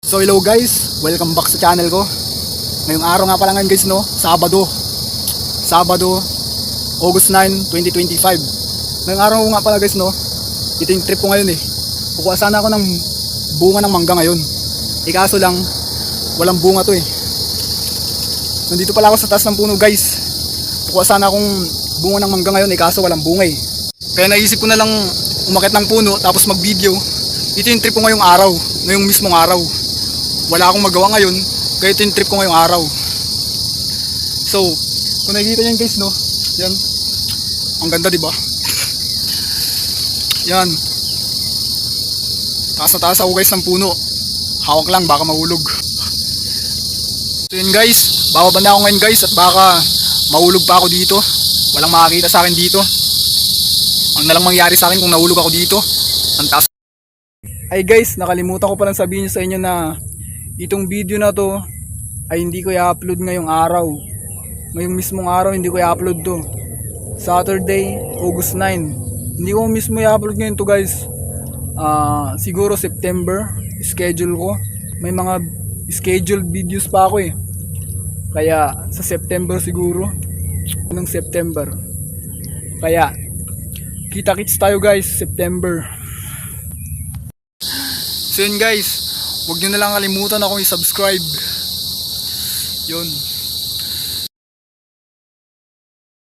So hello guys, welcome back sa channel ko. Ngayong araw nga pala guys no, Sabado, August 9, 2025. Ngayong araw nga pala guys no, ito yung trip ko ngayon eh. Kukuha sana ako ng bunga ng mangga ngayon. Kaso lang, walang bunga to eh. Nandito pala ako sa taas ng puno guys. Kukuha sana akong bunga ng mangga ngayon kaso walang bunga eh. Kaya naisip ko na lang umakyat ng puno tapos mag video. Ito yung trip ko ngayong araw, ngayong mismong araw. Wala akong magawa ngayon, kaya ito yung trip ko ngayong araw. So, kung nakikita nyo guys no, yan. Ang ganda diba? Yan. Taas na taas ako guys ng puno. Hawak lang, baka mahulog. So yun guys, bababa na ako ngayon guys at baka mahulog pa ako dito. Walang makakita sa akin dito. Ang nalang mangyari sa akin kung nahulog ako dito. Ang taas. Ay guys, nakalimutan ko palang sabihin sa inyo na itong video na to ay hindi ko i-upload ngayong araw. Ngayong mismong araw hindi ko i-upload to. Saturday, August 9. Hindi ko mismo i-upload ngayon to guys. Siguro September, schedule ko. May mga scheduled videos pa ako eh. Kaya sa September siguro. Anong September? Kaya kita-kits tayo guys, September. So yun guys, huwag nyo na lang kalimutan akong i-subscribe. Yun.